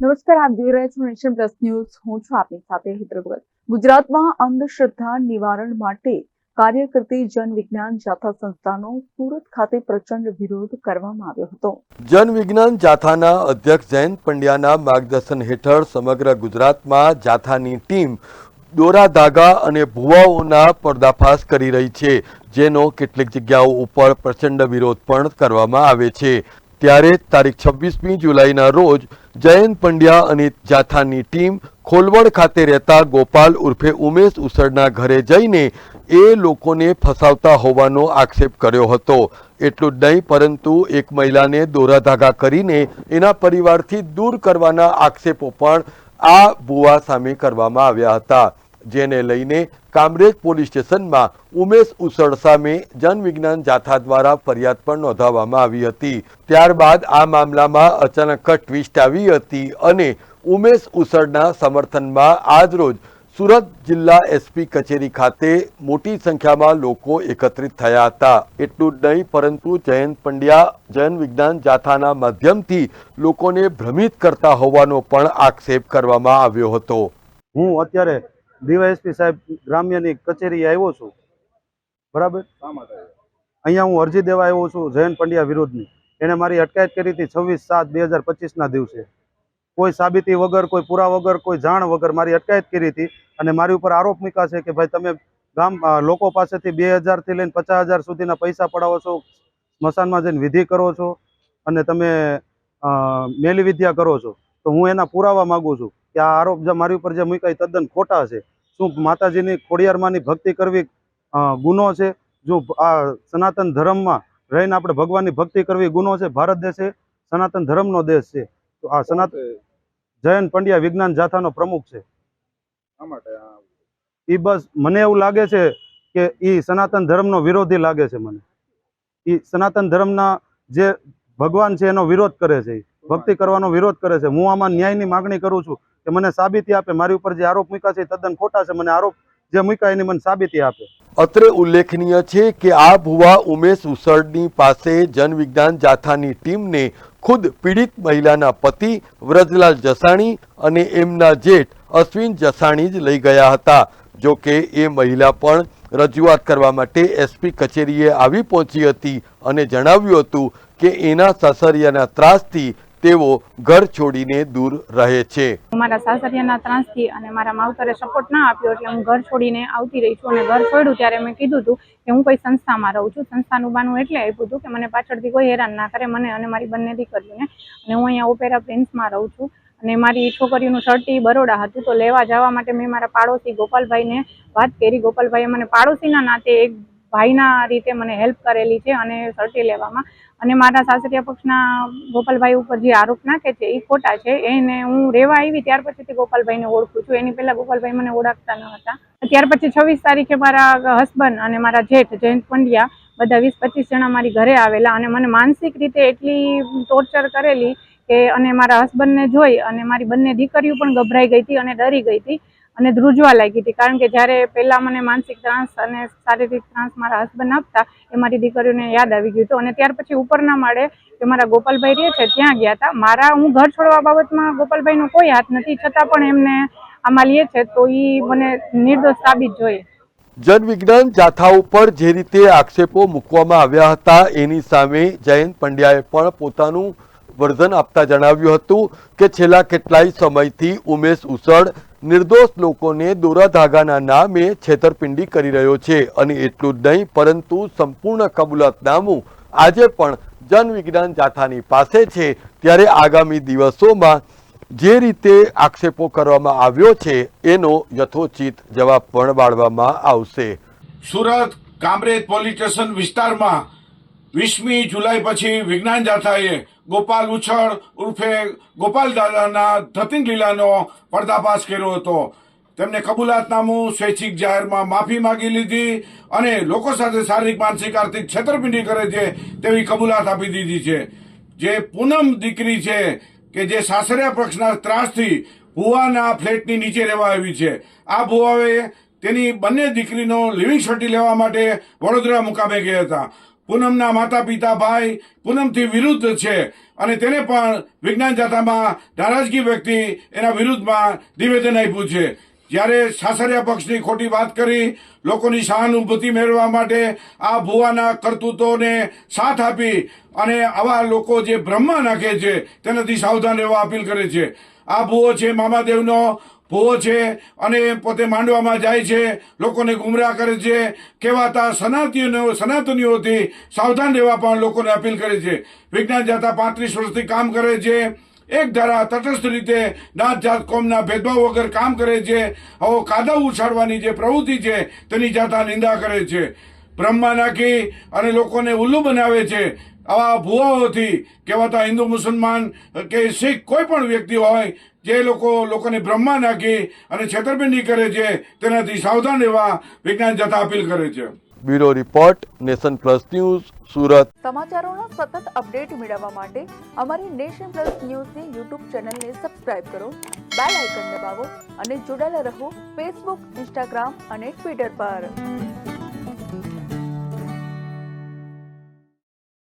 નમસ્કાર, આપ જોઈ રહ્યા છો નેશન પ્લસ ન્યૂઝ. હું છું આપની સાથે હેતલ ભગત. ગુજરાતમાં અંધશ્રદ્ધા નિવારણ માટે કાર્ય કરતી જન વિજ્ઞાન જાથા સંસ્થાનો સુરત ખાતે પ્રચંડ વિરોધ કરવામાં આવ્યો હતો. જન વિજ્ઞાન જાથાના અધ્યક્ષ જયંત પંડ્યાના માર્ગદર્શન હેઠળ સમગ્ર ગુજરાતમાં જાથાની ટીમ દોરા ધાગા અને ભુવાઓના પર્દાફાશ કરી રહી છે, જેનો કેટલીક જગ્યાઓ ઉપર પ્રચંડ વિરોધ પણ કરવામાં આવે છે. ત્યારે તારીખ 26મી જુલાઈના રોજ જયંત પંડ્યા અને જાથાની ટીમ ખોલવડ ખાતે રહેતા ગોપાલ ઉર્ફે ઉમેશ ઉસળના ઘરે જઈને એ લોકોને ફસાવતા હોવાનો આક્ષેપ કર્યો હતો. એટલું જ નહીં, પરંતુ એક મહિલાને દોરાધાગા કરીને એના પરિવારથી દૂર કરવાના આક્ષેપો પણ આ ભુવા સામે કરવામાં આવ્યા હતા, જેને લઈને કામરેજ પોલીસ સ્ટેશનમાં ઉમેશ ઉસળ સામે જન વિજ્ઞાન જાથા દ્વારા ફરિયાદ પણ નોંધાવવામાં આવી હતી. ત્યારબાદ આ મામલામાં અચાનક ટ્વિસ્ટ આવી હતી અને ઉમેશ ઉસળના સમર્થનમાં આજરોજ સુરત જિલ્લા એસપી કચેરી ખાતે મોટી સંખ્યામાં લોકો એકત્રિત થયા હતા. એટલું જ નહીં, પરંતુ જયંત પંડ્યા જન વિજ્ઞાન જાથાના માધ્યમથી લોકોને ભ્રમિત કરતા હોવાનો પણ આક્ષેપ કરવામાં આવ્યો હતો. હું અત્યારે ડીવાયએસપી સાહેબ ગ્રામ્યની કચેરીએ આવ્યો છું. બરાબર, અહીંયા હું અરજી દેવા આવ્યો છું જયંત પંડ્યા વિરુદ્ધની. એણે મારી અટકાયત કરી હતી 26/7/2025ના દિવસે. કોઈ સાબિતી વગર, કોઈ પુરા વગર, કોઈ જાણ વગર મારી અટકાયત કરી હતી અને મારી ઉપર આરોપ મૂક્યા છે કે ભાઈ તમે ગામ લોકો પાસેથી 2000થી લઈને 50,000 સુધીના પૈસા પડાવો છો, સ્મશાનમાં જઈને વિધિ કરો છો અને તમે મેલી વિદ્યા કરો છો. તો હું એના પુરાવા માગું છું કે આ આરોપ જે મારી ઉપર જે મૂક્યા એ તદ્દન ખોટા છે. શું માતાજીની ખોડિયારમાંની ભક્તિ કરવી ગુનો છે? જો આ સનાતન ધર્મમાં રહીને આપણે ભગવાનની ભક્તિ કરવી ગુનો છે? ભારત દેશ એ સનાતન ધર્મનો દેશ છે. તો આ સનાતન જયંત પંડ્યા વિજ્ઞાન જાથાનો પ્રમુખ છે. એ બસ મને એવું લાગે છે કે એ સનાતન ધર્મનો વિરોધી લાગે છે. મને એ સનાતન ધર્મના જે ભગવાન છે એનો વિરોધ કરે છે, ભક્તિ કરવાનો વિરોધ કરે છે. હું આમાં ન્યાયની માગણી કરું છું કે મને સાબિતી આપે. મારી ઉપર જે આરોપ મૂક્યા છે તદ્દન ખોટા છે. મને આરોપ જે મૂક્યા એની મને સાબિતી આપે. અત્રે ઉલ્લેખનીય છે કે આ ભુવા ઉમેશ ઉસળની પાસે જન વિજ્ઞાન જાથાની ટીમને ખુદ પીડિત મહિલાના પતિ વ્રજલાલ જસાણી અને એમના જેઠ અશ્વિન જસાણી જ લઈ ગયા હતા. જો કે એ મહિલા પણ રજૂઆત કરવા માટે એસપી કચેરીએ આવી પહોંચી હતી અને જણાવ્યું હતું કે એના સાસરિયાના ત્રાસથી તેઓ ઘર છોડીને દૂર રહે છે. મારા સાસરિયાના ત્રાસથી અને મારા માવતરે સપોર્ટ ના આપ્યો એટલે હું ઘર છોડીને આવતી રહી છું. અને ઘર છોડ્યું ત્યારે મેં કીધું હતું કે હું કોઈ સંસ્થામાં રહું છું. સંસ્થાનું બાનું એટલે આપ્યું હતું કે મને પાછળથી કોઈ હેરાન ના કરે, મને અને મારી બંને દીકરીઓને. અને હું અહીંયા ઓપેરા પ્રિન્સમાં રહું છું અને મારી છોકરીઓનું સર્ટી બરોડા હતું. તો લેવા જવા માટે મેં મારા પાડોશી ગોપાલભાઈને વાત કરી. ગોપાલભાઈએ મને પાડોશીના નાતે એક ભાઈના રીતે મને હેલ્પ કરેલી છે અને સર્ટી લેવામાં. અને મારા સાસરિયા પક્ષના ગોપાલભાઈ ઉપર જે આરોપ નાખે છે એ ખોટા છે. એને હું રહેવા આવી ત્યાર પછીથી ગોપાલભાઈને ઓળખું છું. એની પહેલા ગોપાલભાઈ મને ઓળખતા ન હતા. ત્યાર પછી 26 તારીખે મારા હસબન્ડ અને મારા જેઠ જયંત પંડ્યા બધા 20-25 જણા મારી ઘરે આવેલા અને મને માનસિક રીતે એટલી ટોર્ચર કરેલી કે અને મારા હસબન્ડને જોઈ અને મારી બંને દીકરીઓ પણ ગભરાઈ ગઈ હતી અને ડરી ગઈ હતી અને ધ્રુજવા લાગી હતી. કારણ કે જ્યારે પહેલા મને માનસિક ત્રાસ અને શારીરિક ત્રાસ મારા હસબન્ડ આપતા એ મારી દીકરીઓને યાદ આવી ગયું હતું. અને ત્યાર પછી ઉપરના માળે જે મારા ગોપાલભાઈ રહે છે ત્યાં ગયા હતા. હું ઘર છોડવા બાબતમાં ગોપાલભાઈનો કોઈ હાથ નથી, છતાં પણ એમને આમાં લે છે તો એ મને નિર્દોષ સાબિત જોઈએ. જન વિજ્ઞાન જાથા ઉપર જે રીતે આક્ષેપો મૂકવામાં આવ્યા હતા એની સામે જયંત પંડ્યાએ પણ પોતાનું વર્ઝન આપતા જણાવ્યું હતું કે છેલ્લા કેટલાય સમયથી ઉમેશ ઉસળ નિર્દોષ લોકોને દોરાધાગાના નામે છેતરપિંડી કરી રહ્યો છે. અને એટલું જ નહીં, પરંતુ સંપૂર્ણ કબૂલાતનામું આજે પણ જન વિજ્ઞાન જાથાની પાસે છે. ત્યારે આગામી દિવસોમાં જે રીતે આક્ષેપો કરવામાં આવ્યો છે એનો યથોચિત જવાબ પણ બાળવામાં આવશે. સુરત કામરેજ પોલીસ સ્ટેશન વિસ્તારમાં 20મી જુલાઈ પછી વિજ્ઞાન જાથાએ ગોપાલ ઉછળ ઉર્ફે ગોપાલ દાદાના ધતિંગ લીલાનો પર્દાફાશ કર્યો હતો. તેમને કબૂલાતનામું સ્વૈચ્છિક જાહેરમાં માફી માંગી લીધી અને લોકો સાથે શારીરિક, માનસિક, આર્થિક છેતરપિંડી કરે છે તેવી કબૂલાત આપી દીધી છે. જે પૂનમ દીકરી છે કે જે સાસરિયા પક્ષના ત્રાસથી ભુવાના ફ્લેટની નીચે રહેવા આવી છે. આ ભુવાએ તેની બંને દીકરીનો લિવિંગ સર્ટી લેવા માટે વડોદરા મુકામે ગયા હતા. પૂનમના માતા પિતા ભાઈ પૂનમથી વિરુદ્ધ છે અને તેને પણ વિજ્ઞાન જાથામાં નારાજગી વ્યક્તિ એના વિરુદ્ધમાં નિવેદન આપ્યું છે. જ્યારે સાસરિયા પક્ષની ખોટી વાત કરી લોકોની સહાનુભૂતિ મેળવવા માટે આ ભુવાના કરતૂતોને સાથ આપી અને આવા લોકો જે બ્રહ્મા નાખે છે તેનાથી સાવધાન રહેવા અપીલ કરે છે. આ ભુવો છે મામાદેવનો ભુવો છે અને પોતે માંડવામાં જાય છે, લોકોને ગુમરાહ કરે છે. કહેવાતા સનાતનીઓથી સાવધાન રહેવા પણ લોકોને અપીલ કરે છે. વિજ્ઞાન જાથા 35 વર્ષથી કામ કરે છે. એક ધારા તટસ્થ રીતે નાત જાત કોમના ભેદભાવ વગર કામ કરે છે. હવે કાદવ ઉછાળવાની જે પ્રવૃત્તિ છે તેની જાથા નિંદા કરે છે. બ્રહ્મા નાખી અને લોકોને ઉલ્લુ બનાવે છે. આવા ભુવાઓથી કહેવાતા હિન્દુ મુસલમાન કે શીખ કોઈ પણ વ્યક્તિ હોય જે લોકોને બ્રહ્મા નાખી અને છેતરપિંડી કરે છે તેનાથી સાવધાન રહેવા વિજ્ઞાન જાથા અપીલ કરે છે. Bureau report, Nation Plus News, Surat. સમાચારોના સતત અપડેટ મેળવવા માટે અમારી નેશન પ્લસ ન્યૂઝની યુટ્યુબ ચેનલને સબસ્ક્રાઇબ કરો, બેલ આઇકન દબાવો અને જોડાયેલા રહો ફેસબુક, ઇન્સ્ટાગ્રામ અને ટ્વિટર પર.